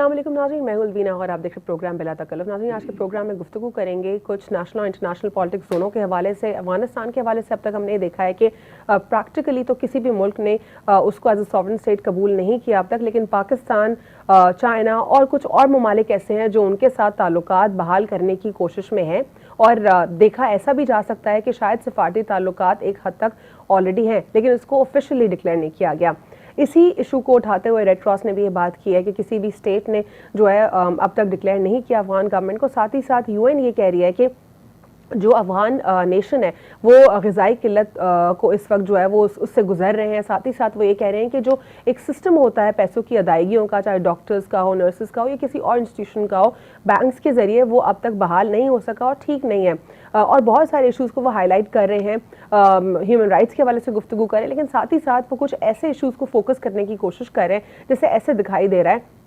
अस्सलाम वालेकुम नाज़रीन, मैं हूं उलवीना और आप देख रहे प्रोग्राम बिला तकल्लुफ़। नाज़रीन, आज के प्रोग्राम में गुफ्तगू करेंगे कुछ नेशनल और इंटरनेशनल पॉलिटिक्स दोनों के हवाले से। अफगानिस्तान के हवाले से अब तक हमने ये देखा है कि प्रैक्टिकली तो किसी भी मुल्क ने उसको एज अ सॉवरेन स्टेट कबूल नहीं किया अब तक, लेकिन पाकिस्तान, चाइना और कुछ और ममालिक ऐसे हैं जो उनके साथ ताल्लुकात बहाल करने की कोशिश में हैं। और देखा ऐसा भी जा सकता है कि शायद सिफारती ताल्लुकात एक हद तक ऑलरेडी हैं, लेकिन उसको ऑफिशियली डिक्लेयर नहीं किया गया। इसी इशू को उठाते हुए रेड क्रॉस ने भी ये बात की है कि किसी भी स्टेट ने जो है अब तक डिक्लेयर नहीं किया अफगान गवर्नमेंट को। साथ ही साथ यूएन ये कह रही है कि जो अफगान नेशन है वो ग़िज़ाई किल्लत को इस वक्त जो है वो उससे गुजर रहे हैं। साथ ही साथ वो ये कह रहे हैं कि जो एक सिस्टम होता है पैसों की अदायगियों का, चाहे डॉक्टर्स का हो, नर्सेस का हो या किसी और इंस्टीट्यूशन का हो, बैंक्स के ज़रिए वो अब तक बहाल नहीं हो सका और ठीक नहीं है। और बहुत सारे इशूज़ को वो हाईलाइट कर रहे हैं, ह्यूमन राइट्स के हवाले से गुफ्तगू करें, लेकिन साथ ही साथ वो कुछ ऐसे इशूज़ को फोकस करने की कोशिश कर रहे हैं जैसे ऐसे दिखाई दे रहा है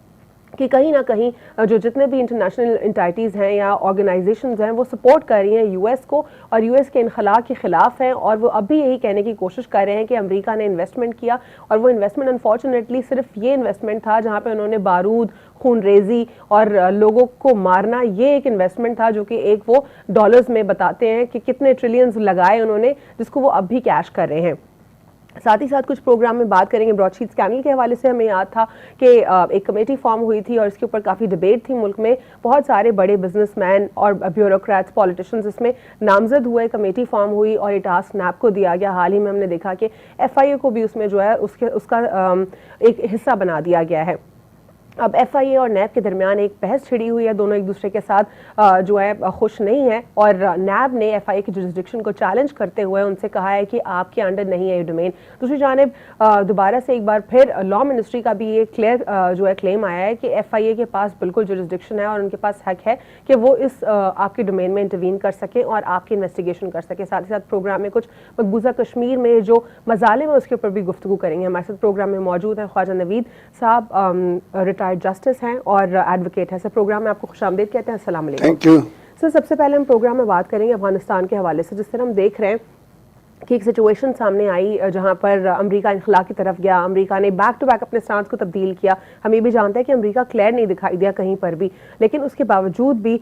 कि कहीं ना कहीं जो जितने भी इंटरनेशनल इंटाइटीज़ हैं या ऑर्गेनाइजेशंस हैं वो सपोर्ट कर रही हैं यूएस को और यूएस के इनखला के ख़िलाफ़ हैं। और वो अभी यही कहने की कोशिश कर रहे हैं कि अमेरिका ने इन्वेस्टमेंट किया और वो इन्वेस्टमेंट अनफॉर्चुनेटली सिर्फ ये इन्वेस्टमेंट था जहाँ पे उन्होंने बारूद, खून रेजी और लोगों को मारना, ये एक इन्वेस्टमेंट था जो कि एक वो डॉलर्स में बताते हैं कि कितने ट्रिलियंस लगाए उन्होंने, जिसको वो अब भी कैश कर रहे हैं। साथ ही साथ कुछ प्रोग्राम में बात करेंगे ब्रॉडशीट स्कैंडल के हवाले से। हमें याद था कि एक कमेटी फॉर्म हुई थी और इसके ऊपर काफ़ी डिबेट थी मुल्क में। बहुत सारे बड़े बिजनेसमैन और ब्यूरोक्रेट्स, पॉलिटिशियंस इसमें नामजद हुए, कमेटी फॉर्म हुई और ये टास्क नैब को दिया गया। हाल ही में हमने देखा कि एफआईए को भी उसमें जो है उसका एक हिस्सा बना दिया गया है। अब एफआईए और नैब के दरमियान एक बहस छिड़ी हुई है, दोनों एक दूसरे के साथ जो है खुश नहीं है और नैब ने एफआईए की जुरिस्डिक्शन को चैलेंज करते हुए उनसे कहा है कि आपके अंडर नहीं है ये डोमेन। दूसरी जानिब दोबारा से एक बार फिर लॉ मिनिस्ट्री का भी ये क्लियर जो है क्लेम आया है कि एफआईए के पास बिल्कुल जुरिस्डिक्शन है और उनके पास हक है कि वो इस आपके डोमेन में इंटरवीन कर सकें और आपकी इन्वेस्टिगेशन कर सकें। साथ ही साथ प्रोग्राम में कुछ मकबूजा कश्मीर में जो मजालिम है उसके ऊपर भी गुफ्तगू करेंगे। हमारे साथ प्रोग्राम में मौजूद है ख्वाजा नवीद साहब, जस्टिस हैं और एडवोकेट हैं। सर, प्रोग्राम में आपको खुशामदीद कहते हैं। अस्सलाम वालेकुम। थैंक यू सर, सबसे पहले हम प्रोग्राम में बात करेंगे अफगानिस्तान के हवाले से। जिस तरह हम देख रहे हैं कि एक सिचुएशन सामने आई जहां पर अमेरिका इनखला की तरफ गया, अमेरिका ने बैक टू बैक अपने स्टांस को तब्दील किया। हम ये भी जानते हैं कि अमेरिका क्लियर नहीं दिखाई दिया कहीं पर भी, लेकिन उसके बावजूद भी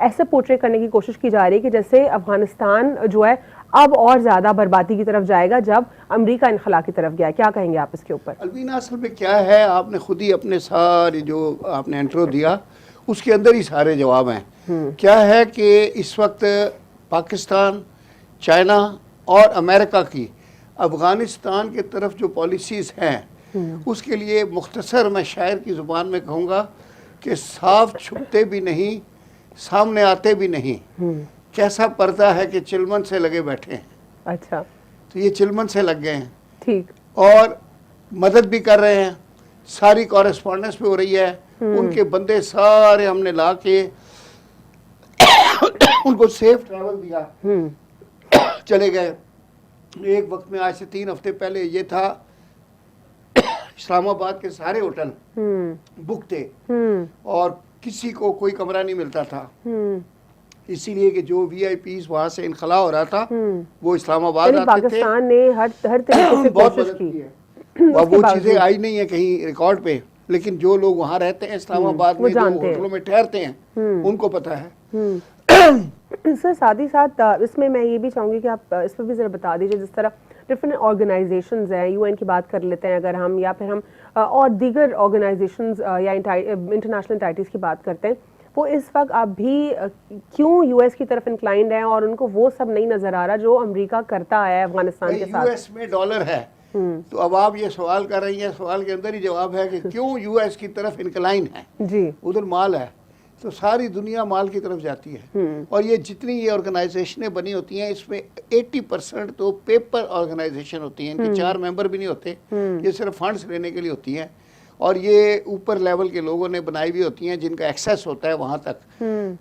ऐसे पोर्ट्रे करने की कोशिश की जा रही है कि जैसे अफगानिस्तान जो है अब और ज्यादा बर्बादी की तरफ जाएगा जब अमेरिका इनखला की तरफ गया। क्या कहेंगे आप इसके ऊपर? अलवीना, असल में क्या है, आपने खुद ही अपने सारे जो आपने इंट्रो दिया उसके अंदर ही सारे जवाब हैं। क्या है कि इस वक्त पाकिस्तान, चाइना और अमेरिका की अफगानिस्तान के तरफ जो पॉलिसीज़ हैं उसके लिए मुख्तसर मैं शायर की ज़ुबान में कहूँगा कि साफ छुपते भी नहीं, सामने आते भी नहीं। कैसा पर्दा है कि चिलमन से लगे बैठे हैं। अच्छा, तो ये चिलमन से लग गए हैं, ठीक, और मदद भी कर रहे हैं, सारी कॉरेस्पॉन्डेंस पे हो रही है। उनके बंदे सारे हमने ला के उनको सेफ ट्रैवल दिया, चले गए। एक वक्त में आज से 3 हफ्ते पहले ये था, इस्लामाबाद के सारे होटल बुक थे और किसी को कोई कमरा नहीं मिलता था, इसीलिए कि जो वीआईपीज वहाँ से इनखला हो रहा था वो इस्लामाबाद आते थे। पाकिस्तान ने हर तरीके से बहुत कोशिश मदद की है और वो चीज़ें आई नहीं है कहीं रिकॉर्ड पे, लेकिन जो लोग वहाँ रहते हैं इस्लामाबाद में, जो होटलों में ठहरते हैं, उनको पता है। सर, साथ ही साथ इसमें मैं ये भी चाहूँगी कि आप इस पर भी ज़रा बता दीजिए, जिस तरह डिफरेंट ऑर्गेनाइजेशंस हैं, यूएन की बात कर लेते हैं अगर हम, या फिर हम और दीगर ऑर्गेनाइजेशंस या इंटरनेशनल इंटाइटीज़ की बात करते हैं, वो इस वक्त आप भी क्यों यूएस की तरफ इंक्लाइंड है और उनको वो सब नहीं नजर आ रहा जो अमेरिका करता है अफगानिस्तान के साथ? यूएस में डॉलर है, तो अब आप ये सवाल कर रही हैं, सवाल के अंदर ही जवाब है कि क्यों यूएस की तरफ इंक्लाइन है जी। उधर माल है, तो सारी दुनिया माल की तरफ जाती है। और ये जितनी ये ऑर्गेनाइजेशनें बनी होती हैं इसमें 80% तो पेपर ऑर्गेनाइजेशन होती हैं, इनके 4 मेंबर भी नहीं होते, ये सिर्फ फंड्स लेने के लिए होती हैं और ये ऊपर लेवल के लोगों ने बनाई भी होती हैं जिनका एक्सेस होता है वहाँ तक।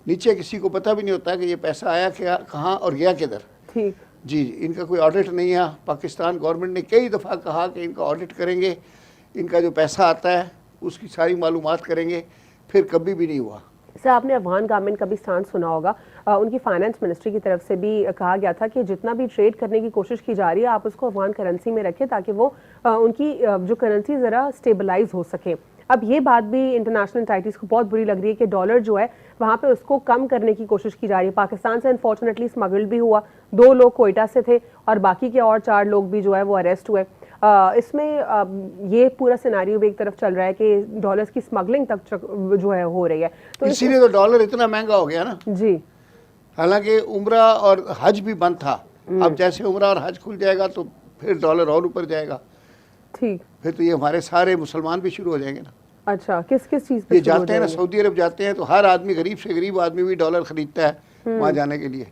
नीचे किसी को पता भी नहीं होता कि ये पैसा आया क्या, कहाँ और गया किधर। ठीक जी, इनका कोई ऑडिट नहीं है। पाकिस्तान गवर्नमेंट ने कई दफ़ा कहा कि इनका ऑडिट करेंगे, इनका जो पैसा आता है उसकी सारी मालूमात करेंगे, फिर कभी भी नहीं हुआ। सर, आपने अफगान गवर्नमेंट का भी स्टांस सुना होगा, उनकी फाइनेंस मिनिस्ट्री की तरफ से भी कहा गया था कि जितना भी ट्रेड करने की कोशिश की जा रही है आप उसको अफगान करेंसी में रखें ताकि वो उनकी जो करेंसी ज़रा स्टेबलाइज हो सके। अब ये बात भी इंटरनेशनल एंटाइटीज को बहुत बुरी लग रही है कि डॉलर जो है वहाँ पे उसको कम करने की कोशिश की जा रही है। पाकिस्तान से अनफॉर्चुनेटली स्मगल्ड भी हुआ, 2 लोग कोयटा से थे और बाकी के और 4 लोग भी जो है वो अरेस्ट हुए। इसमें ये पूरा सिनारियो भी एक तरफ चल रहा है कि डॉलर्स की स्मगलिंग तक जो है हो रही है। तो इसीलिए तो डॉलर इतना महंगा हो गया ना जी। हालांकि उम्रा और हज भी बंद था, अब जैसे उम्रा और हज खुल जाएगा तो फिर डॉलर और ऊपर जाएगा। ठीक, फिर तो ये हमारे सारे मुसलमान भी शुरू हो जाएंगे ना। अच्छा, किस किस चीज़ पे ये जाते हैं ना, सऊदी अरब जाते हैं तो हर आदमी, गरीब से गरीब आदमी भी डॉलर खरीदता है वहाँ जाने के लिए।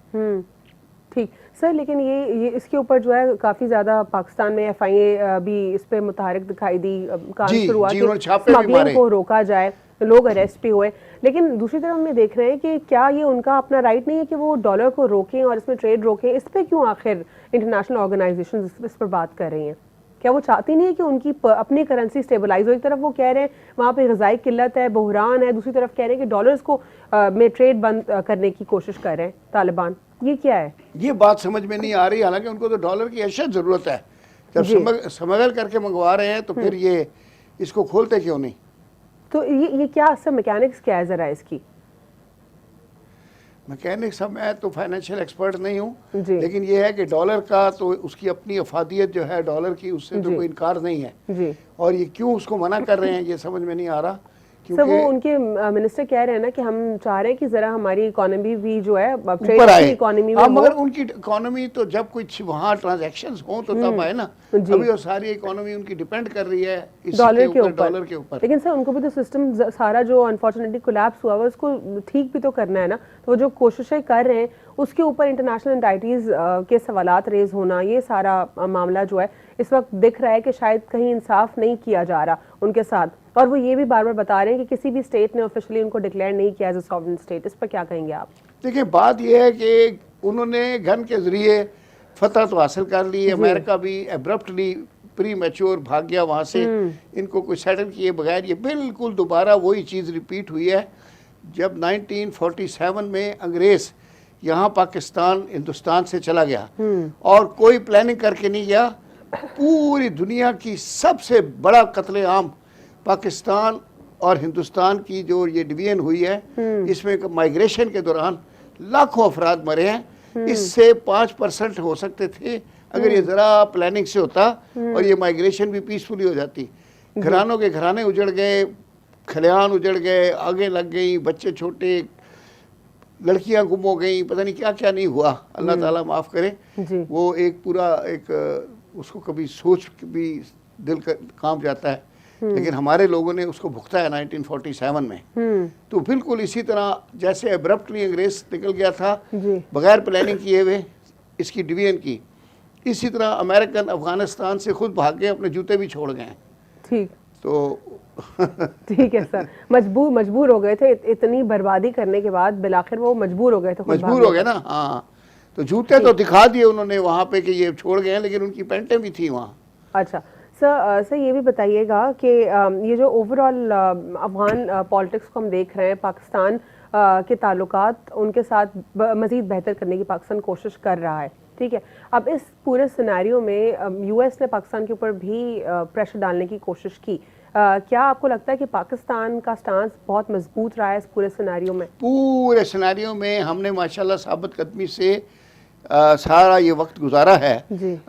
ठीक सर, लेकिन ये इसके ऊपर जो है काफ़ी ज़्यादा पाकिस्तान में FIA भी इस पे मुतहरिक दिखाई दी, काम शुरू हुआ कि स्मगलिंग को रोका जाए, लोग अरेस्ट भी हुए। लेकिन दूसरी तरफ हम ये देख रहे हैं कि क्या ये उनका अपना राइट नहीं है कि वो डॉलर को रोकें और इसमें ट्रेड रोकें? इस पर क्यों आखिर इंटरनेशनल ऑर्गेनाइजेशन इस पर बात कर रही हैं? क्या वो चाहती नहीं है कि उनकी अपनी करेंसी स्टेबलाइज हो? एक तरफ वो कह रहे हैं वहाँ पे ग़िज़ाई किल्लत है, बहरान है, दूसरी तरफ कह रहे हैं कि डॉलर्स को में ट्रेड बंद करने की कोशिश कर रहे हैं तालिबान। ये क्या है? ये बात समझ में नहीं आ रही। हालांकि उनको तो डॉलर की अशद ज़रूरत है, जब स्मगल करके मंगवा रहे हैं तो फिर ये इसको खोलते क्यों नहीं? तो ये क्या असर मैकेनिक्स क्या है ज़रा इसकी? मैकेनिक्स, मैं तो फाइनेंशियल एक्सपर्ट नहीं हूँ, लेकिन ये है कि डॉलर का तो उसकी अपनी अफादियत जो है डॉलर की, उससे तो कोई इनकार नहीं है। और ये क्यों उसको मना कर रहे हैं ये समझ में नहीं आ रहा। सर वो उनके मिनिस्टर कह रहे हैं ना कि हम चाह रहे हैं कि जरा हमारी इकोनॉमी भी जो है ऊपर आए। इकोनॉमी में, मगर उनकी इकोनॉमी तो जब कुछ वहाँ ट्रांजैक्शंस हो तो तब आए ना। अभी वो सारी इकोनॉमी उनकी डिपेंड कर रही है डॉलर के ऊपर। लेकिन सर उनको भी तो सिस्टम सारा जो अनफॉर्चुनेटली कोलैप्स हुआ है उसको ठीक भी तो करना है ना। तो वो जो कोशिशें कर रहे हैं उसके ऊपर इंटरनेशनल एंटाइटीज के सवालात रेज होना, ये सारा मामला जो है इस वक्त दिख रहा है कि शायद कहीं इंसाफ नहीं किया जा रहा उनके साथ। और वो ये भी बार बार बता रहे हैं कि किसी भी स्टेट ने ऑफिशियली उनको डिक्लेयर नहीं किया एज अ सॉवरेन स्टेट। इस पर क्या कहेंगे आप? देखिए, बात यह है कि उन्होंने गन के जरिए फतह तो हासिल कर ली, अमेरिका भी एब्रप्टली प्री मैच्योर भाग गया वहाँ से, इनको कोई सेटल किए बगैर ये बिल्कुल दोबारा वही चीज़ रिपीट हुई है। जब 1947 में अंग्रेज़ यहाँ पाकिस्तान हिंदुस्तान से चला गया और कोई प्लानिंग करके नहीं गया, पूरी दुनिया की सबसे बड़ा कत्लेआम पाकिस्तान और हिंदुस्तान की जो ये डिवीजन हुई है, इसमें माइग्रेशन के दौरान लाखों अफराद मरे हैं। इससे 5% हो सकते थे अगर ये ज़रा प्लानिंग से होता और ये माइग्रेशन भी पीसफुली हो जाती। घरानों के घराने उजड़ गए, खलियान उजड़ गए, आगे लग गई, बच्चे छोटे, लड़कियां गुम हो गई, पता नहीं क्या क्या नहीं हुआ, अल्लाह ताला माफ़ करे। वो एक पूरा एक उसको कभी सोच भी दिल का काम जाता है, लेकिन हमारे लोगों ने उसको भुगता है 1947 में। तो बिल्कुल इसी तरह जैसे एब्रप्टली अंग्रेज निकल गया था बगैर प्लानिंग किए हुए इसकी डिवीजन की, इसी तरह अमेरिकन अफगानिस्तान से खुद भाग गए, अपने जूते भी छोड़ गए। ठीक, तो ठीक है सर, मजबूर हो गए थे इतनी बर्बादी करने के बाद, बिलाखिर वो मजबूर हो गए थे, मजबूर हो गए ना। हाँ, तो जूते तो दिखा दिए उन्होंने वहाँ पे कि ये छोड़ गए हैं, लेकिन उनकी पैंटें भी थी वहाँ। अच्छा सर, ये भी बताइएगा कि ये जो ओवरऑल अफगान पॉलिटिक्स को हम देख रहे हैं, पाकिस्तान के ताल्लुकात उनके साथ मज़ीद बेहतर करने की पाकिस्तान कोशिश कर रहा है, ठीक है। अब इस पूरे सिनेरियो में US ने पाकिस्तान के ऊपर भी प्रेशर डालने की कोशिश की। क्या आपको लगता है कि पाकिस्तान का स्टांस बहुत मजबूत रहा है इस पूरे सिनेरियो में? पूरे सिनेरियो में हमने माशाल्लाह साबित कदमी से सारा ये वक्त गुजारा है।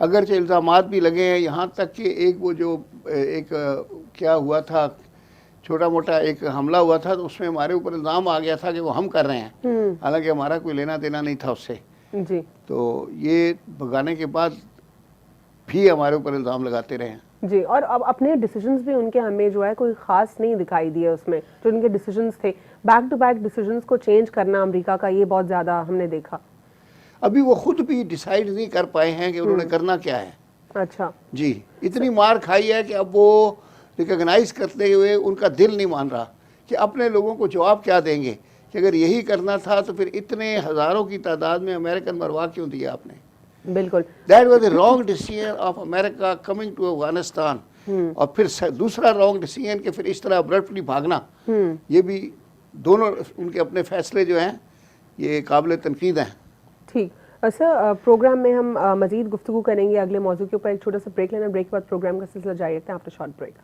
अगरचे इल्ज़ामात भी लगे हैं, यहाँ तक कि एक वो जो एक क्या हुआ था, छोटा मोटा एक हमला हुआ था, तो उसमें हमारे ऊपर इल्ज़ाम आ गया था कि वो हम कर रहे हैं, हालांकि हमारा कोई लेना देना नहीं था उससे। तो ये भगाने के बाद भी हमारे ऊपर इल्ज़ाम लगाते रहे हैं। जी, और अब अपने डिसीजंस भी उनके हमें जो है कोई ख़ास नहीं दिखाई दिए उसमें, जो उनके डिसीजंस थे, बैक टू बैक डिसीजंस को चेंज करना अमेरिका का, ये बहुत ज़्यादा हमने देखा। अभी वो खुद भी डिसाइड नहीं कर पाए हैं कि उन्होंने करना क्या है। अच्छा जी, इतनी मार खाई है कि अब वो रिकॉग्नाइज करते हुए उनका दिल नहीं मान रहा कि अपने लोगों को जवाब क्या देंगे कि अगर यही करना था तो फिर इतने हज़ारों की तादाद में अमेरिकन मरवा क्यों दिया आपने। बिल्कुल, that was the wrong decision of America coming to Afghanistan. और फिर दूसरा रॉन्ग डिसीजन कि फिर इस तरह अब्रप्टली भागना, ये भी दोनों उनके अपने फैसले जो हैं ये काबिल तनकीद हैं। ठीक सर, प्रोग्राम में हम मज़ीद गुफ्तगू करेंगे अगले मौजू के ऊपर। एक छोटा सा ब्रेक लेना, ब्रेक के बाद प्रोग्राम का सिलसिला जारी रखते हैं after short break.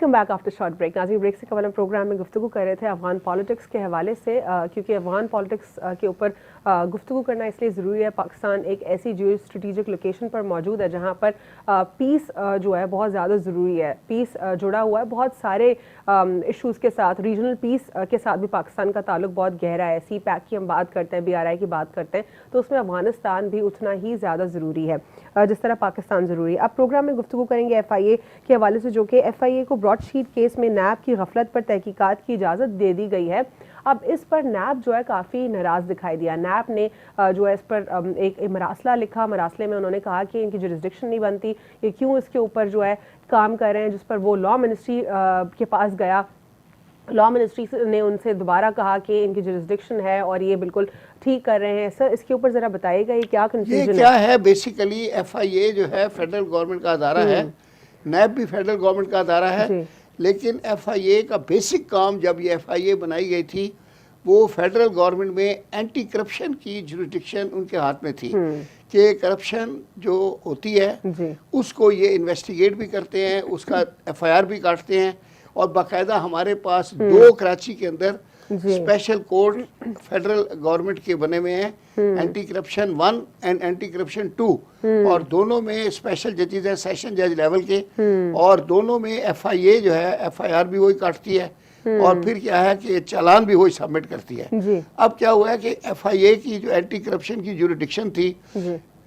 Welcome back after short break. नाज़रीन, ब्रेक से कबल हम प्रोग्राम में गुफ्तगू कर रहे थे अफगान पॉलिटिक्स के हवाले से, क्योंकि अफगान पॉलिटिक्स के ऊपर गुफ्तगू करना इसलिए ज़रूरी है। पाकिस्तान एक ऐसी जियो स्ट्रेटिजिक लोकेशन पर मौजूद है जहाँ पर पीस जो है बहुत ज़्यादा ज़रूरी है। पीस जुड़ा हुआ है बहुत सारे इश्यूज़ के साथ। रीजनल पीस के साथ भी पाकिस्तान का ताल्लुक बहुत गहरा है। सी पैक की हम बात करते हैं, BRI की बात करते हैं, तो उसमें अफगानिस्तान भी उतना ही ज़्यादा ज़रूरी है जिस तरह पाकिस्तान ज़रूरी है। अब प्रोग्राम में गुफ्तगू करेंगे FIA के हवाले से, जो कि FIA को ब्रॉडशीट केस में नैब की गफलत पर तहकीकात की इजाज़त दे दी गई है। अब इस पर नैब जो है काफ़ी नाराज़ दिखाई दिया। नैब ने जो है इस पर एक मरासला लिखा। मरासले में उन्होंने कहा कि इनकी जुरिस्डिक्शन नहीं बनती, ये क्यों इसके ऊपर जो है काम कर रहे हैं, जिस पर वो लॉ मिनिस्ट्री के पास गया। लॉ मिनिस्ट्री ने उनसे दोबारा कहा कि इनकी जुरिस्डिक्शन है और ये बिल्कुल ठीक कर रहे हैं। सर, इसके ऊपर ज़रा बताइएगा ये क्या कंफ्यूजन है? क्या है बेसिकली FIA जो है फेडरल गवर्नमेंट का अदारा है, नैब भी फेडरल गवर्नमेंट का अदारा है, लेकिन FIA का बेसिक काम जब ये FIA बनाई गई थी वो फेडरल गवर्नमेंट में एंटी करप्शन की जुरिस्डिक्शन उनके हाथ में थी कि करप्शन जो होती है उसको ये इन्वेस्टिगेट भी करते हैं, उसका FIR भी काटते हैं, और बाकायदा हमारे पास 2 कराची के अंदर स्पेशल कोर्ट फेडरल गवर्नमेंट के बने हुए हैं, anti corruption 1 and anti corruption 2, और दोनों में स्पेशल जजेस हैं सेशन जज लेवल के, और दोनों में FIA जो है FIR भी वही काटती है, और फिर क्या है कि चालान भी वही सबमिट करती है। अब क्या हुआ है कि FIA की जो एंटी करप्शन की जुरिडिक्शन थी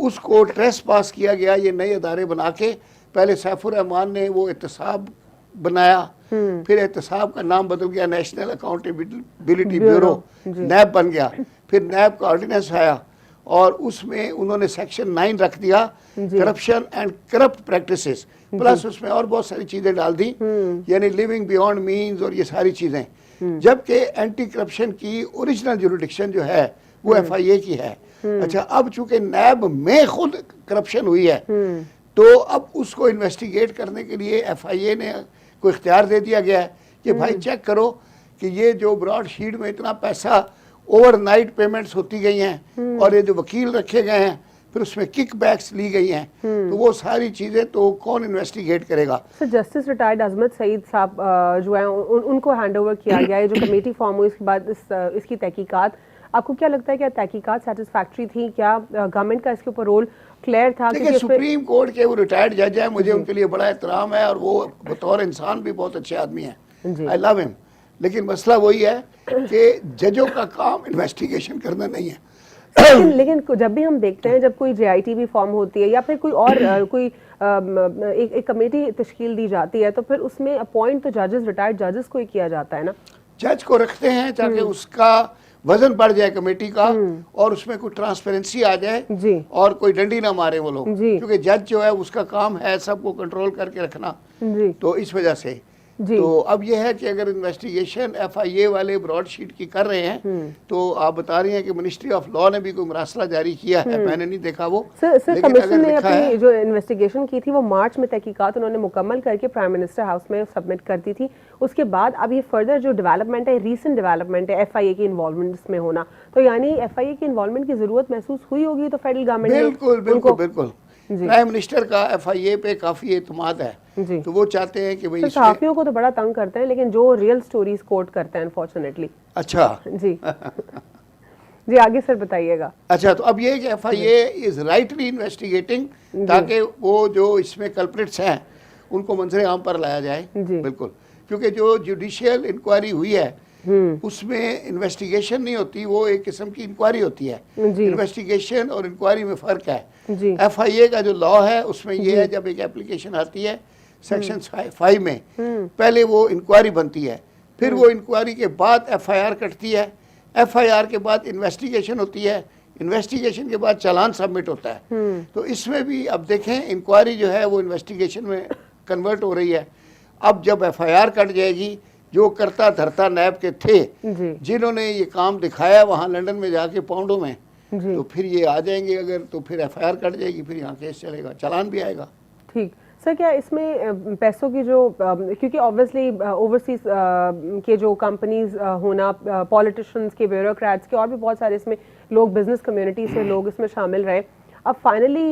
उसको ट्रेस पास किया गया ये नए अदारे बना के। पहले सैफुर रहमान ने वो एहतसाब बनाया, फिर एहतसाब का नाम बदल गया नेशनल अकाउंटेबिलिटी ब्यूरो, नैब बन गया। फिर नैब का ऑर्डिनेंस आया और उसमें उन्होंने सेक्शन 9 रख दिया, corruption and corrupt practices, plus उसमें और बहुत सारी चीजें डाल दी, यानी लिविंग बियॉन्ड मीन्स और ये सारी चीजें। जबकि एंटी करप्शन की ओरिजिनल जुरिडिक्शन जो है वो FIA की है। अच्छा, अब चूंकि नैब में खुद करप्शन हुई है तो अब उसको इन्वेस्टिगेट करने के लिए FIA ने को इख्तियार दे दिया गया है कि भाई चेक करो कि ये जो ब्रॉड शीट में इतना पैसा ओवरनाइट पेमेंट्स होती गई हैं और ये जो वकील रखे गए हैं फिर उसमें किक बैक्स ली गई हैं, तो वो सारी चीज़ें तो कौन इन्वेस्टिगेट करेगा? सर, जस्टिस रिटायर्ड अजमत सईद साहब जो है उनको हैंड ओवर किया गया है। जो कमेटी फॉर्म हुई इसके बाद इसकी तहकीकात, आपको क्या लगता है क्या तहकीकात सेटिस्फैक्ट्री थी? क्या गवर्नमेंट का इसके ऊपर रोल क्लियर था? देखिए, सुप्रीम कोर्ट के वो रिटायर्ड जज है, मुझे उनके लिए बड़ा एहतराम है और वो बतौर इंसान भी बहुत अच्छे आदमी हैं, आई लव हिम। लेकिन मसला वही है कि जजों का काम इन्वेस्टिगेशन करना नहीं है। लेकिन जब भी हम देखते हैं जब कोई JIT भी फॉर्म होती है या फिर कोई और कोई एक कमेटी तश्कील दी जाती है तो फिर उसमें अपॉइंट तो जजेस, रिटायर्ड जजेस को ही किया जाता है ना। जज को रखते हैं ताकि उसका वजन बढ़ जाए कमेटी का और उसमें कोई ट्रांसपेरेंसी आ जाए और कोई डंडी ना मारे वो लोग, क्योंकि जज जो है उसका काम है सबको कंट्रोल करके रखना, तो इस वजह से। तो अब यह है कि अगर इन्वेस्टिगेशन FIA वाले ब्रॉड शीट की कर रहे हैं तो आप बता रही हैं कि मिनिस्ट्री ऑफ लॉ ने भी कोई मरासला जारी किया है, मैंने नहीं देखा वो। सर, कमीशन ने अपनी जो इन्वेस्टिगेशन की थी वो मार्च में तहकीकात उन्होंने मुकम्मल करके प्राइम मिनिस्टर हाउस में सबमिट कर दी थी। उसके बाद अब ये फर्दर जो डेवलपमेंट है, रीसेंट डेवलपमेंट है FIA की इन्वॉल्वमेंट इसमें होना, तो यानी FIA की इन्वॉल्वमेंट की जरूरत महसूस हुई होगी तो फेडरल गवर्नमेंट बिल्कुल प्राइम मिनिस्टर का FIA पे काफी एतमाद है, तो वो चाहते हैं कि भाई सहाफियों को तो बड़ा तंग करते हैं लेकिन जो रियल स्टोरीज कोट करते हैं अनफॉर्चुनेटली। अच्छा जी जी, आगे सर बताइएगा। अच्छा, तो अब ये कि FIA इज राइटली इन्वेस्टिगेटिंग ताकि वो जो इसमें कल्प्रिट्स हैं उनको मंजर आम पर लाया जाए। बिल्कुल, क्योंकि जो जुडिशियल इंक्वायरी हुई है उसमें इन्वेस्टिगेशन नहीं होती, वो एक किस्म की इंक्वायरी होती है। इन्वेस्टिगेशन और इंक्वायरी में फ़र्क है। FIA का जो लॉ है उसमें ये है जब एक एप्लीकेशन आती है सेक्शन 5 में पहले वो इंक्वायरी बनती है, फिर वो इंक्वायरी के बाद FIR कटती है, FIR के बाद इन्वेस्टिगेशन होती है, इन्वेस्टिगेशन के बाद चालान सबमिट होता है। तो इसमें भी अब देखें इंक्वायरी जो है वो इन्वेस्टिगेशन में कन्वर्ट हो रही है। अब जब FIR कट जाएगी, जो करता धरता नैब के थे जिन्होंने ये काम दिखाया वहाँ लंदन में जाके पाउंडों में, तो फिर ये आ जाएंगे अगर, तो फिर FIR कट जाएगी, फिर यहाँ केस चलेगा, चालान भी आएगा। ठीक सर, क्या इसमें पैसों की जो क्योंकि ऑब्वियसली ओवरसीज के जो कंपनीज होना, पॉलिटिशियंस के, ब्यूरोक्रेट्स के और भी बहुत सारे इसमें लोग, बिजनेस कम्युनिटी से लोग इसमें शामिल रहे, अब फाइनली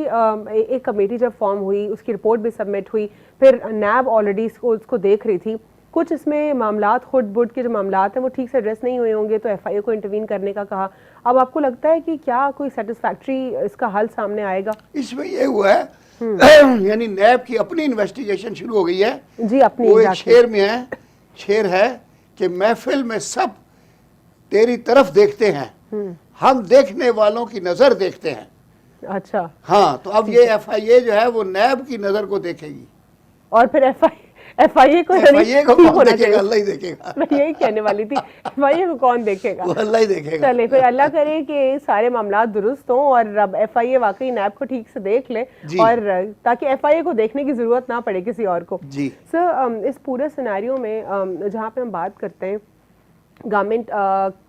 एक कमेटी जब फॉर्म हुई, उसकी रिपोर्ट भी सबमिट हुई, फिर नैब ऑलरेडी उसको देख रही थी, कुछ इसमें मामलात खुद बुड के जो मामलात हैं वो ठीक से एड्रेस नहीं हुए होंगे तो एफआईए को इंटरवीन करने का कहा। अब आपको लगता है कि क्या कोई सेटिस्फैक्ट्री इसका हल सामने आएगा? इसमें ये हुआ है यानी नैब की अपनी इन्वेस्टिगेशन शुरू हो गई है जी, अपनी वो एक शेर में है, शेर है कि महफिल में सब तेरी तरफ देखते हैं, हम देखने वालों की नजर देखते हैं। अच्छा, हाँ, तो अब ये एफआईए जो है वो नैब की नजर को देखेगी और फिर एफआईए को कौन देखेगा? अल्लाह ही देखेगा। मैं यही कहने वाली थी, एफआईए को कौन देखेगा? वो अल्लाह ही देखेगा। चले फिर अल्लाह करे कि सारे मामलात दुरुस्त हों और अब एफआईए वाकई नैब को ठीक से देख ले और ताकि एफआईए को देखने की जरूरत ना पड़े किसी और को। जी सर, इस पूरे सिनेरियो में जहाँ पे हम बात करते हैं गवर्नमेंट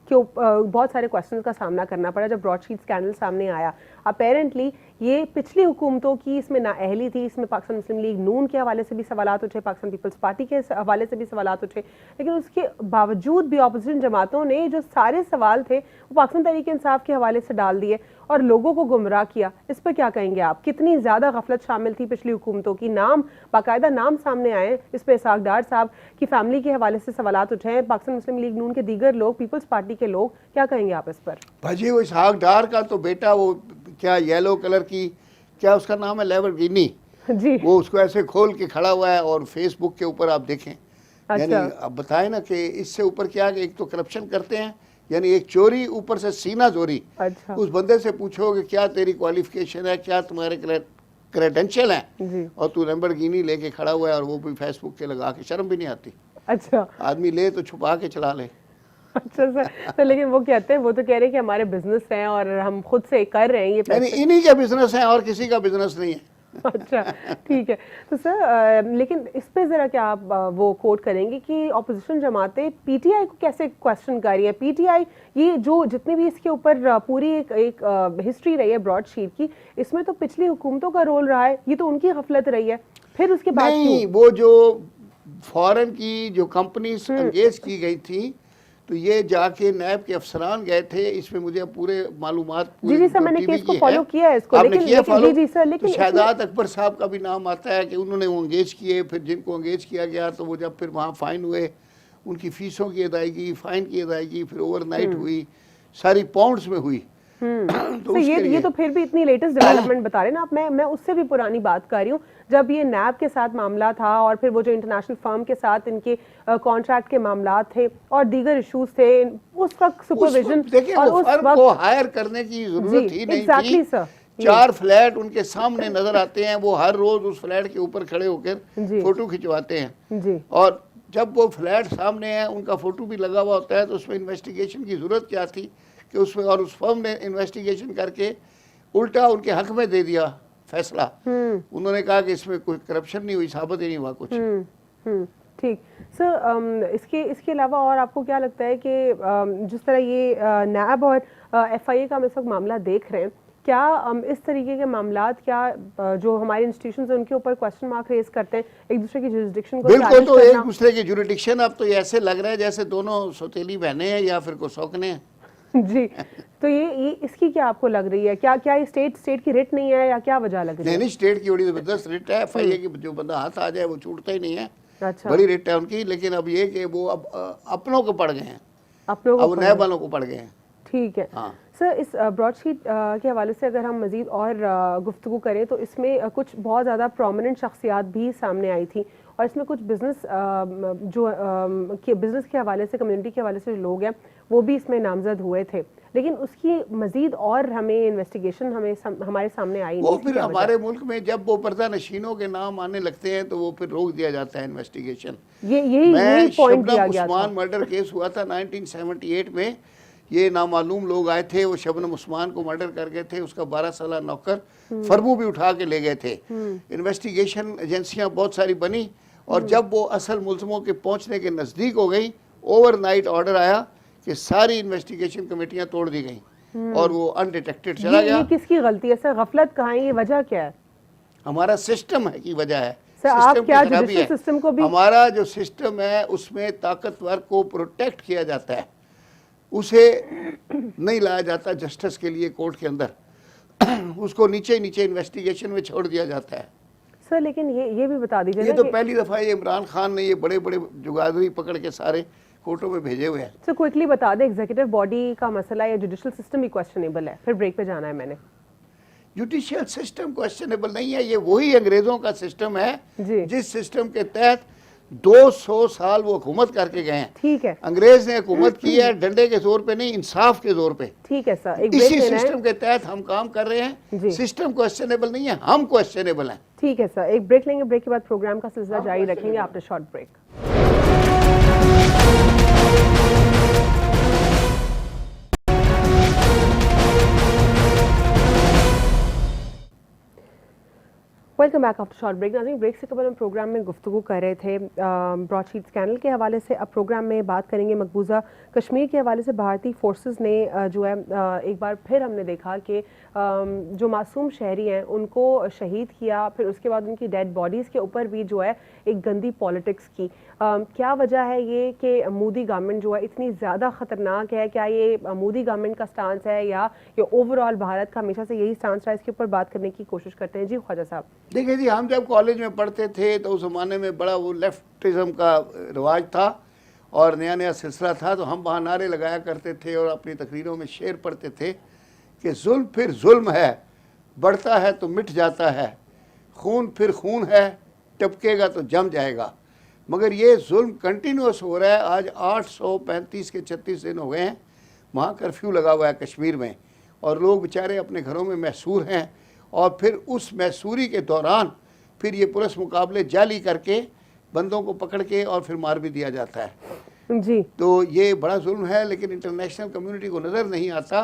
क्यों बहुत सारे क्वेश्चंस का सामना करना पड़ा जब ब्रॉडशीट स्कैंडल सामने आया। अपेरेंटली ये पिछली हुकूमतों की इसमें नाअहली थी, इसमें पाकिस्तान मुस्लिम लीग नून के हवाले से भी सवालात उठे, पाकिस्तान पीपल्स पार्टी के हवाले से भी सवालात उठे, लेकिन उसके बावजूद भी अपोजिशन जमातों ने जो सारे सवाल थे वो पाकिस्तान तहरीक इंसाफ के हवाले से डाल दिए और लोगों को गुमराह किया। इस पर क्या कहेंगे आप? कितनी ज़्यादा गफलत शामिल थी पिछली हुकूमतों की? बाकायदा नाम सामने आए इस पर, इसहाक डार साहब की फैमिली के हवाले से सवालात उठे हैं, पाकिस्तान मुस्लिम लीग नून के दीगर लोग, पीपल्स पार्टी के लोग, क्या कहेंगे आप इस पर? भाजी वो इसहाक डार का तो बेटा वो क्या येलो कलर की क्या उसका नाम है लैम्बोर्गिनी जी, वो उसको ऐसे खोल के खड़ा हुआ है और फेसबुक के ऊपर आप देखें। यानी अब बताए ना कि इससे ऊपर क्या कि एक तो करप्शन करते हैं, यानी एक चोरी ऊपर से सीना चोरी। अच्छा, उस बंदे से पूछो कि क्या तेरी क्वालिफिकेशन है, क्या तुम्हारे क्रेडेंशियल हैं, और तू लैम्बोर्गिनी लेके खड़ा हुआ है और वो भी फेसबुक के लगा के, शर्म भी नहीं आती? अच्छा, आदमी ले तो छुपा के चला ले। अच्छा सर, तो लेकिन वो कहते हैं, वो तो कह रहे हैं कि हमारे बिजनेस हैं और हम खुद से कर रहे हैं ये यानी इन्हीं के बिजनेस है और किसी का बिजनेस नहीं है। अच्छा, ठीक है। तो सर लेकिन इस पे ज़रा क्या आप वो कोट करेंगे कि अपोजिशन जमातें पीटीआई को कैसे क्वेश्चन कर रही है? पीटीआई ये जो जितनी भी इसके ऊपर पूरी एक हिस्ट्री रही है ब्रॉडशीट की, इसमें तो पिछली हुकूमतों का रोल रहा है, ये तो उनकी गफलत रही है, फिर उसके बाद नहीं, वो जो फॉरेन की जो कंपनीज एंगेज की गई थी तो ये जाके नैब के अफसरान गए थे, इसमें मुझे पूरे मालूमात जी सर, मैंने केस को फॉलो किया है इसको, लेकिन जी सर, लेकिन तो शाहजाद अकबर साहब का भी नाम आता है कि उन्होंने वो एंगेज किए, फिर जिनको एंगेज किया गया तो वो जब फिर वहाँ फाइन हुए, उनकी फीसों की अदायगी, फाइन की अदायगी फिर ओवरनाइट हुई, सारी पाउंड्स में हुई। तो ये तो फिर भी इतनी लेटेस्ट डेवलपमेंट बता रहे हैं ना आप। मैं उससे भी पुरानी बात कर रही हूँ, जब ये नैब के साथ मामला था और फिर वो जो इंटरनेशनल फर्म के साथ इनके कॉन्ट्रैक्ट के मामला थे और दीगर इश्यूज थे, उस वक्त सुपरविजन और उस वक्त को हायर करने की जरूरत ही नहीं थी। 4 फ्लैट उनके सामने नजर आते हैं, वो हर रोज उस फ्लैट के ऊपर खड़े होकर फोटो खिंचवाते हैं और जब वो फ्लैट सामने है, उनका फोटो भी लगा हुआ होता है, तो उसमें इन्वेस्टिगेशन की जरूरत क्या थी कि उसमें, और उस फर्म ने इन्वेस्टिगेशन करके उल्टा उनके हक में दे दिया फैसला। उन्होंने कहा कि इसमें कोई करप्शन नहीं हुई, साबित ही नहीं हुआ कुछ। ठीक सर, इसके अलावा और आपको क्या लगता है कि जिस तरह ये नैब और एफआईए का हम इस वक्त मामला देख रहे हैं, क्या इस तरीके के मामलात क्या जो हमारे इंस्टीट्यूशंस हैं उनके ऊपर क्वेश्चन मार्क रेज करते हैं, एक दूसरे की जुरिडिक्शन को? बिल्कुल, तो एक दूसरे की जुरिडिक्शन अब तो ऐसे लग रहा है जैसे दोनों सौतेली बहनें हैं या फिर को सौकने हैं। जी, तो ये इसकी क्या आपको लग रही है? क्या ये स्टेट की रिट नहीं है या क्या वजह लग रही है? नहीं, स्टेट की बड़ी जबरदस्त रिट है। एफआईए की जो बंदा हाथ आ जाए वो छूटता ही नहीं है। अच्छा, बड़ी रिट है उनकी, लेकिन अब ये कि वो अब अपनों को पड़ गए हैं, अब नए वालों को पड़ गए हैं। ठीक है। हाँ सर, इस ब्रॉडशीट के हवाले से अगर हम मज़ीद और गुफ्तगू करें तो इसमें कुछ बहुत ज़्यादा प्रोमिनेंट शख्सियात भी सामने आई थी और इसमें कुछ बिज़नेस बिज़नेस के हवाले से, कम्युनिटी के हवाले से जो लोग हैं वो भी इसमें नामजद हुए थे, लेकिन उसकी मज़ीद और हमें इन्वेस्टिगेशन हमारे सामने आई वो फिर हमारे मुल्क में जब वो पर्दा नशीनों के नाम आने लगते हैं तो वो फिर रोक दिया जाता है इन्वेस्टिगेशन। यही पॉइंट दिया गया था। उस्मान मर्डर केस हुआ था 1978 में, ये नामालूम लोग आए थे, वो शबनम उस्मान को मर्डर कर गए थे, उसका 12 साल नौकर फरमू भी उठा के ले गए थे। इन्वेस्टिगेशन एजेंसियां बहुत सारी बनी और जब वो असल मुल्ज़िमों के पहुंचने के नज़दीक हो गई, ओवरनाइट ऑर्डर आया कि सारी इन्वेस्टिगेशन कमेटियां तोड़ दी गई और वो अनडिटेक्टेड चला गया। ये किसकी गलती है सर? गफलत कहाँ है? ये वजह क्या है? हमारा सिस्टम है की वजह है। आप क्या जुडिशल सिस्टम को भी, हमारा जो सिस्टम है उसमें ताकतवर को प्रोटेक्ट किया जाता है, उसे नहीं लाया जाता जस्टिस के लिए कोर्ट के अंदर। उसको नीचे नीचे इन्वेस्टिगेशन में छोड़ दिया जाता है। सर लेकिन ये भी बता दीजिए ये ना तो कि पहली दफ़ा ये इमरान खान ने ये बड़े बड़े जुगादरी पकड़ के सारे कोर्टों में भेजे हुए हैं। सर क्विकली बता दें, एग्जीक्यूटिव बॉडी का मसला या जुडिशल सिस्टम भी क्वेश्चनेबल है, फिर ब्रेक पे जाना है मैंने। जुडिशियल सिस्टम क्वेश्चनेबल नहीं है, ये वही अंग्रेज़ों का सिस्टम है जी। जिस सिस्टम के तहत 200 साल वो हुकूमत करके गए हैं। ठीक है, अंग्रेज ने हुकूमत की है डंडे के जोर पे नहीं, इंसाफ के जोर पे। ठीक है सर, एक ब्रेक इसी लेना है। सिस्टम के तहत हम काम कर रहे जी। हैं। सिस्टम क्वेश्चनेबल नहीं है, हम क्वेश्चनेबल हैं। ठीक है सर, एक ब्रेक लेंगे, ब्रेक के बाद प्रोग्राम का सिलसिला जारी रखेंगे after short break. Welcome back after short break. नाज़रीन, ब्रेक से कबल हम प्रोग्राम में गुफ्तगू कर रहे थे ब्रॉडशीट स्कैंडल के हवाले से। अब प्रोग्राम में बात करेंगे मकबूजा कश्मीर के हवाले से। भारतीय फोर्सेस ने जो है एक बार फिर हमने देखा कि जो मासूम शहरी हैं उनको शहीद किया, फिर उसके बाद उनकी डेड बॉडीज़ के ऊपर भी जो है एक गंदी पॉलिटिक्स की। क्या वजह है ये कि मोदी गवर्नमेंट जो है इतनी ज़्यादा ख़तरनाक है? क्या ये मोदी गवर्नमेंट का स्टांस है या ये ओवरऑल भारत का हमेशा से यही स्टांस रहा? इसके ऊपर बात करने की कोशिश करते हैं। जी ख्वाजा साहब। देखिए जी, हम जब कॉलेज में पढ़ते थे तो उस ज़माने में बड़ा वो लेफ्टिज़म का रिवाज था और नया नया सिलसिला था, तो हम वहाँ नारे लगाया करते थे और अपनी तकरीरों में शेर पढ़ते थे कि जुल्म फिर जुल्म है, बढ़ता है तो मिट जाता है, खून फिर खून है, टपकेगा तो जम जाएगा। मगर ये जुल्म कंटिन्यूस हो रहा है। आज 835 के 36 दिन हो गए हैं, वहाँ कर्फ्यू लगा हुआ है कश्मीर में और लोग बेचारे अपने घरों में महसूर हैं। और फिर उस महसूरी के दौरान फिर ये पुलिस मुकाबले जाली करके बंदों को पकड़ के और फिर मार भी दिया जाता है। जी। तो ये बड़ा जुल्म है, लेकिन इंटरनेशनल कम्युनिटी को नज़र नहीं आता।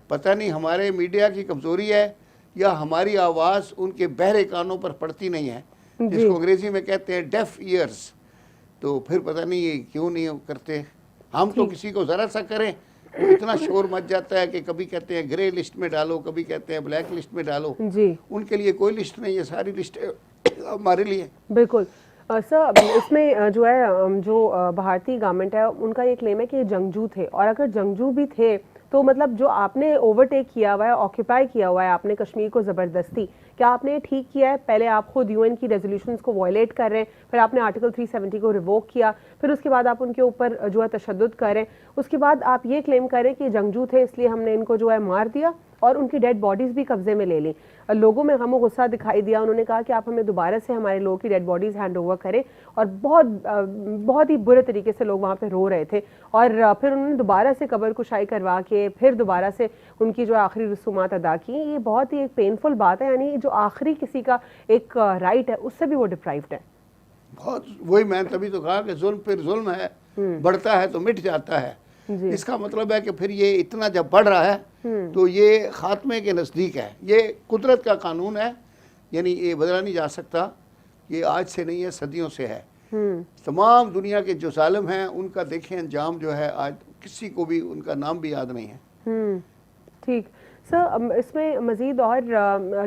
पता नहीं हमारे मीडिया की कमज़ोरी है या हमारी आवाज़ उनके बहरे कानों पर पड़ती नहीं है, जिसको अंग्रेज़ी में कहते हैं डेफ ईयर्स। तो फिर पता नहीं ये क्यों नहीं करते। हम तो किसी को ज़रा सा करें तो इतना शोर मच जाता है कि कभी कहते हैं ग्रे लिस्ट में डालो, कभी कहते हैं ब्लैक लिस्ट में डालो। जी। उनके लिए कोई लिस्ट नहीं है, सारी लिस्ट हमारे लिए। बिल्कुल सर, इसमें जो है जो भारतीय गवर्नमेंट है उनका ये क्लेम है कि ये जंगजू थे, और अगर जंगजू भी थे तो मतलब जो आपने ओवरटेक किया हुआ है, ऑक्यूपाई किया हुआ है आपने कश्मीर को ज़बरदस्ती, क्या आपने ठीक किया है? पहले आप खुद यूएन की रेजोल्यूशंस को वायलेट कर रहे हैं, फिर आपने आर्टिकल 370 को रिवोक किया, फिर उसके बाद आप उनके ऊपर जो है तशद्दुद कर रहे हैं, उसके बाद आप ये क्लेम कर रहे हैं कि जंगजू थे इसलिए हमने इनको जो है मार दिया और उनकी डेड बॉडीज़ भी कब्जे में ले ली। लोगों में गम और गुस्सा दिखाई दिया। उन्होंने कहा कि आप हमें दोबारा से हमारे लोगों की डेड बॉडीज़ हैंड ओवर करें, और बहुत ही बुरे तरीके से लोग वहाँ पे रो रहे थे। और फिर उन्होंने दोबारा से कब्र कुशाई करवा के फिर दोबारा से उनकी जो आखिरी रसूमात अदा की। ये बहुत ही एक पेनफुल बात है, यानी जो आखिरी किसी का एक राइट है उससे भी वो डिप्राइव्ड है। बहुत, वही मैं तभी तो कहा कि जुल्म फिर जुल्म है, बढ़ता है तो मिट जाता है। इसका मतलब है कि फिर ये इतना जब बढ़ रहा है तो ये खात्मे के नज़दीक है। ये कुदरत का कानून है, यानी ये बदला नहीं जा सकता। ये आज से नहीं है, सदियों से है। तमाम दुनिया के जो जालिम हैं उनका देखें अंजाम जो है, आज किसी को भी उनका नाम भी याद नहीं है। ठीक सर, इसमें मज़ीद और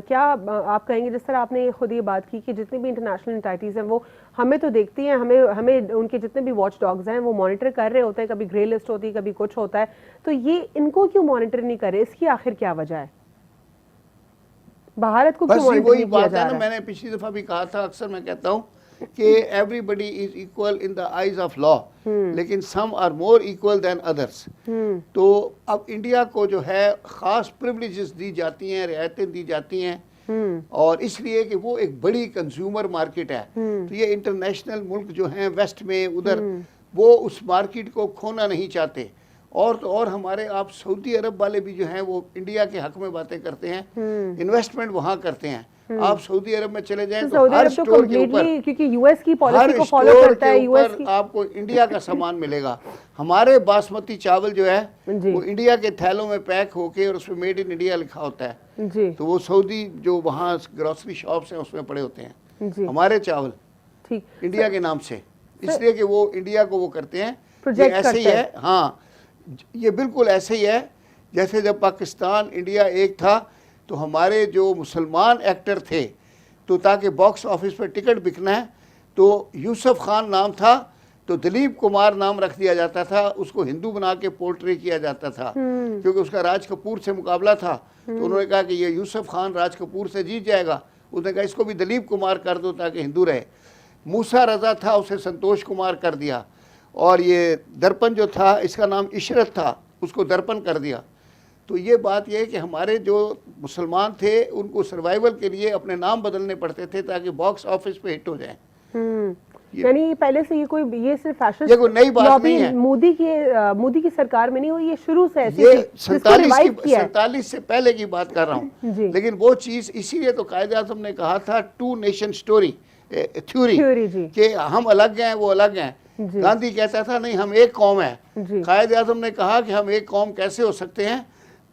क्या आप कहेंगे, जिस तरह आपने खुद ये बात की कि जितनी भी इंटरनेशनल एंटाइटीज़ हैं वो हमें तो देखती हैं, हमें उनके जितने भी वॉच डॉग्स हैं वो मॉनिटर कर रहे होते हैं, कभी ग्रे लिस्ट होती है, कभी कुछ होता है, तो ये इनको क्यों मॉनिटर नहीं कर रहे? इसकी आखिर क्या वजह है? भारत को क्यों मॉनिटर नहीं किया जा रहा है? मैंने पिछली दफ़ा भी कहा था, अक्सर मैं कहता हूँ कि everybody is equal in the eyes of law, लेकिन some are more equal than others. तो अब इंडिया को जो है ख़ास प्रिविलेजेस दी जाती हैं, रियायतें दी जाती हैं, और इसलिए कि वो एक बड़ी कंज्यूमर मार्केट है। तो ये इंटरनेशनल मुल्क जो हैं वेस्ट में उधर, वो उस मार्केट को खोना नहीं चाहते। और तो और हमारे आप सऊदी अरब वाले भी जो हैं वो इंडिया के हक में बातें करते हैं, इन्वेस्टमेंट वहाँ करते हैं। आप सऊदी अरब में चले जाएं तो हर स्टोर के ऊपर, क्योंकि यूएस की पॉलिसी को फॉलो करता है, यूएस की, आपको इंडिया का सामान मिलेगा। हमारे बासमती चावल जो है वो इंडिया के थैलों में पैक होके और उसमें मेड इन इंडिया लिखा होता है जी। तो वो सऊदी जो वहाँ ग्रोसरी शॉप्स हैं उसमें पड़े होते हैं जी। हमारे चावल ठीक इंडिया के नाम से, इसलिए कि वो इंडिया को वो करते हैं। प्रोजेक्ट ऐसे ही करते है, हाँ, ये बिल्कुल ऐसे ही है जैसे जब पाकिस्तान इंडिया एक था तो हमारे जो मुसलमान एक्टर थे, तो ताकि बॉक्स ऑफिस पर टिकट बिकना है तो यूसुफ खान नाम था तो दिलीप कुमार नाम रख दिया जाता था, उसको हिंदू बना के पोर्ट्रे किया जाता था, क्योंकि उसका राज कपूर से मुकाबला था। तो उन्होंने कहा कि ये यूसुफ खान राज कपूर से जीत जाएगा, उसने कहा इसको भी दिलीप कुमार कर दो ताकि हिंदू रहे। मूसा रजा था, उसे संतोष कुमार कर दिया। और ये दर्पण जो था, इसका नाम इशरत था, उसको दर्पण कर दिया। तो ये बात ये है कि हमारे जो मुसलमान थे उनको सर्वाइवल के लिए अपने नाम बदलने पड़ते थे ताकि बॉक्स ऑफिस पे हिट हो जाए। यानी पहले से ये सिर्फ फैशन, ये कोई नई बात नहीं है, मोदी की सरकार में नहीं हुई, ये शुरू से ऐसी ये थी, जिसको revive किया है। 47 से पहले की बात कर रहा हूँ। लेकिन वो चीज इसीलिए तो कायदे आज़म ने कहा था टू नेशन स्टोरी थ्योरी कि हम अलग हैं वो अलग हैं। गांधी कहता था नहीं हम एक कौम है, कायदे आज़म ने कहा कि हम एक कौम कैसे हो सकते हैं,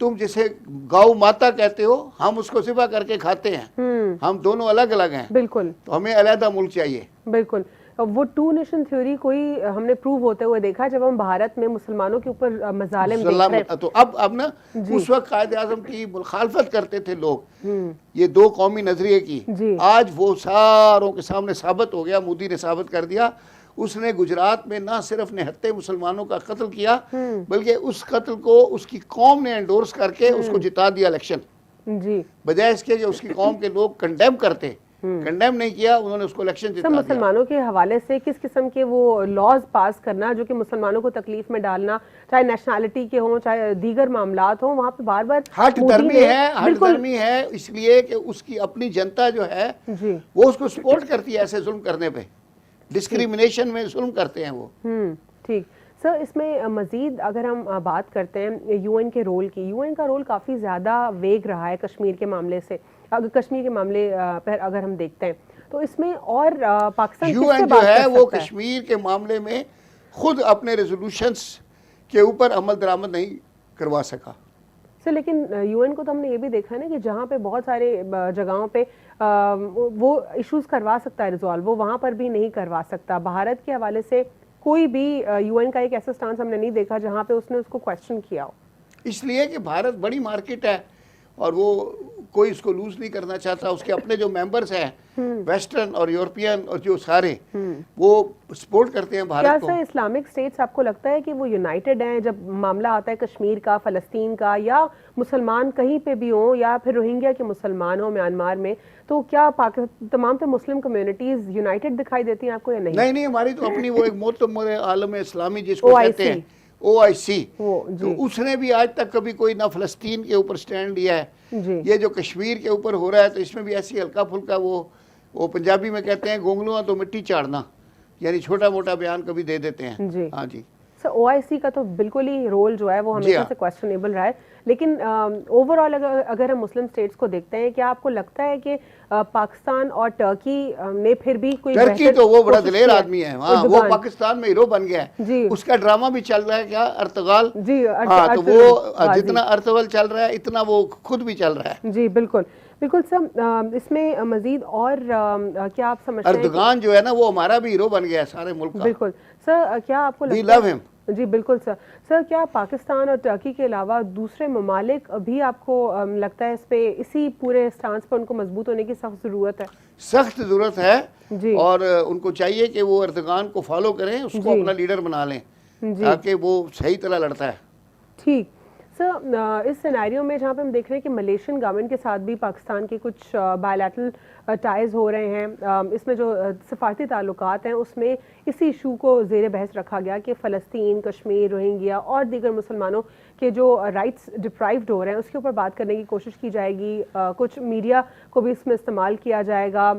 तुम जिसे गौ माता कहते हो हम उसको ज़िबा करके खाते हैं, हम दोनों अलग अलग हैं। बिल्कुल, तो हमें अलग मुल्क चाहिए। बिल्कुल, वो टू नेशन थ्योरी कोई हमने प्रूव होते हुए देखा जब हम भारत में मुसलमानों के ऊपर मजालिम देख रहे हैं। तो अब ना उस वक्त कायदे आज़म की मुखालफत करते थे लोग, ये दो कौमी नजरिए की। आज वो सारों के सामने साबित हो गया, मोदी ने साबित कर दिया। उसने गुजरात में ना सिर्फ निहत्ते मुसलमानों का कत्ल किया, बल्कि उस कत्ल को उसकी कौम ने एंडोर्स करके उसको जिता दिया इलेक्शन, बजाय इसके कि उसकी कौम के लोग कंडेम करते। कंडेम नहीं किया उन्होंने, उसको इलेक्शन जिता दिया। मुसलमानों के हवाले से किस किस्म के वो लॉज पास करना जो कि मुसलमानों को तकलीफ में डालना, चाहे नेशनैलिटी के हों चाहे दीगर मामलात हों, वहाँ पे बार बार हट धर्मी है इसलिए कि उसकी अपनी जनता जो है वो उसको सपोर्ट करती है ऐसे जुल्म करने पे, डिस्क्रिमिनेशन में जुल्म करते हैं वो। ठीक सर, इसमें मज़ीद अगर हम बात करते हैं यूएन के रोल की, यूएन का रोल काफ़ी ज़्यादा वेग रहा है कश्मीर के मामले से। अगर कश्मीर के मामले पर अगर हम देखते हैं तो इसमें और पाकिस्तान यूएन जो है वो कश्मीर के मामले में खुद अपने रेजोल्यूशंस के ऊपर अमल दरामद नहीं करवा सका सर। लेकिन यूएन को तो हमने ये भी देखा है ना कि जहाँ पे बहुत सारे जगहों पे वो इश्यूज करवा सकता है रिजॉल्व, वो वहाँ पर भी नहीं करवा सकता। भारत के हवाले से कोई भी यूएन का एक ऐसा स्टांस हमने नहीं देखा जहाँ पे उसने उसको क्वेश्चन किया हो। इसलिए कि भारत बड़ी मार्केट है और वो कोई इसको लूज नहीं करना चाहता। उसके अपने जो मेंबर्स हैं वेस्टर्न और यूरोपियन और जो सारे वो सपोर्ट करते हैं भारत को। क्या सर इस्लामिक स्टेट्स आपको लगता है कि वो यूनाइटेड हैं जब मामला आता है कश्मीर का, फ़लस्तीन का, या मुसलमान कहीं पे भी हों या फिर रोहिंग्या के मुसलमान हों म्यांमार में, तो क्या तमाम तो मुस्लिम कम्युनिटीज यूनाइटेड दिखाई देती हैं आपको या नहीं? नहीं, हमारी तो अपनी वो एक मोतबर आलम इस्लामी जिसको कहते हैं OIC, तो उसने भी आज तक कभी कोई ना फ़लस्तीन के ऊपर स्टैंड लिया है। ये जो कश्मीर के ऊपर हो रहा है तो इसमें भी ऐसी हल्का फुल्का वो पंजाबी में कहते हैं गोंगलुआ तो मिट्टी चाड़ना, यानी छोटा मोटा बयान कभी दे देते हैं। हाँ जी सर, OIC का तो बिल्कुल ही रोल जो है वो हमेशा से क्वेश्चनेबल रहा है। लेकिन ओवरऑल अगर हम मुस्लिम स्टेट्स को देखते हैं, क्या आपको लगता है कि पाकिस्तान और टर्की ने फिर भी कोई, टर्की तो वो बड़ा दिलेर आदमी है, हाँ, वो पाकिस्तान में हीरो बन गया है। उसका ड्रामा भी चल रहा है क्या, अर्तगाल जी, हाँ, तो वो जितना अर्तगल चल रहा है इतना वो खुद भी चल रहा है। जी बिल्कुल बिल्कुल सर। इसमें मजीद और क्या आप समझते हैं अर्दगान जो है ना वो हमारा भी हीरो बन गया है सारे मुल्क का। बिल्कुल सर, क्या आपको लगता है जी बिल्कुल सर। सर, क्या पाकिस्तान और टर्की के अलावा दूसरे ममालिक भी आपको लगता है इस पे इसी पूरे स्टांस पर उनको मजबूत होने की सख्त ज़रूरत है? सख्त ज़रूरत है जी। और उनको चाहिए कि वो अर्दगान को फॉलो करें, उसको अपना लीडर बना लें ताकि वो सही तरह लड़ता है। ठीक सर, इस सिनेरियो में जहाँ पे हम देख रहे हैं कि मलेशियन गवर्नमेंट के साथ भी पाकिस्तान के कुछ बायलैटरल टाइज हो रहे हैं, इसमें जो सफारती ताल्लुकात हैं उसमें इसी इशू को ज़ेर बहस रखा गया कि फ़लस्तीन, कश्मीर, रोहिंग्या और दीगर मुसलमानों के जो राइट्स डिप्राइव्ड हो रहे हैं उसके ऊपर बात करने की कोशिश की जाएगी। कुछ मीडिया को भी इसमें इस्तेमाल किया जाएगा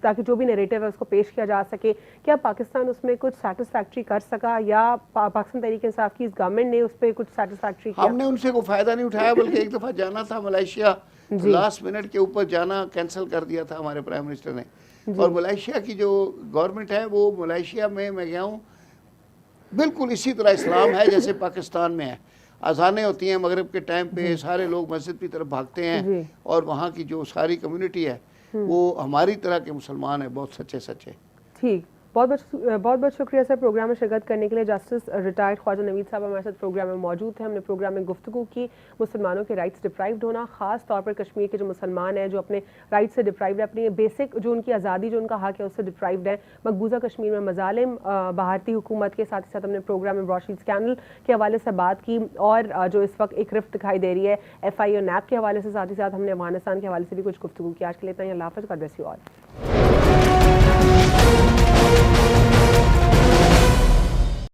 ताकि जो भी नैरेटिव है उसको पेश किया जा सके। क्या पाकिस्तान उसमें कुछ सेटिस्फैक्ट्री कर सका या पाकिस्तान तहरीक-ए-इंसाफ की इस गवर्नमेंट ने उस पर कुछ सेटिस्फैक्ट्री किया? हमने उनसे कोई फ़ायदा नहीं उठाया, बल्कि एक दफ़ा जाना था मलेशिया, लास्ट मिनट के ऊपर जाना कैंसिल कर दिया था हमारे प्राइम मिनिस्टर ने। और मलेशिया की जो गवर्नमेंट है वो मलेशिया में मैं गया हूँ, बिल्कुल इसी तरह इस्लाम है जैसे पाकिस्तान में है। अजानें होती हैं मगरिब के टाइम पे, सारे लोग मस्जिद की तरफ भागते हैं और वहाँ की जो सारी कम्युनिटी है वो हमारी तरह के मुसलमान है, बहुत सच्चे सच्चे। ठीक, बहुत बहुत शुक्रिया सर प्रोग्राम में शिरकत करने के लिए। जस्टिस रिटायर्ड ख्वाजा नवीद साहब हमारे साथ प्रोग्राम में मौजूद थे। हमने प्रोग्राम में गुफ्तगू की मुसलमानों के राइट्स डिप्राइव्ड होना, ख़ास तौर पर कश्मीर के जो मुसलमान हैं जो अपने राइट से डिप्राइव्ड है, अपनी बेसिक जो उनकी आज़ादी जो उनका हक है उससे डिप्राइव्ड है। मकबूजा कश्मीर में मजालिम भारतीय हुकूमत के साथ ही साथ हमने प्रोग्राम में ब्रॉडशीट स्कैंडल के हवाले से बात की और जो इस वक्त एक रिफ्ट दिखाई दे रही है FI और NAP के हवाले से, साथ ही साथ हमने अफगानिस्तान के हवाले से भी कुछ गुफ्तगू की। आज के लिए इतना ही। अल्लाह हाफ़िज़। God bless you all.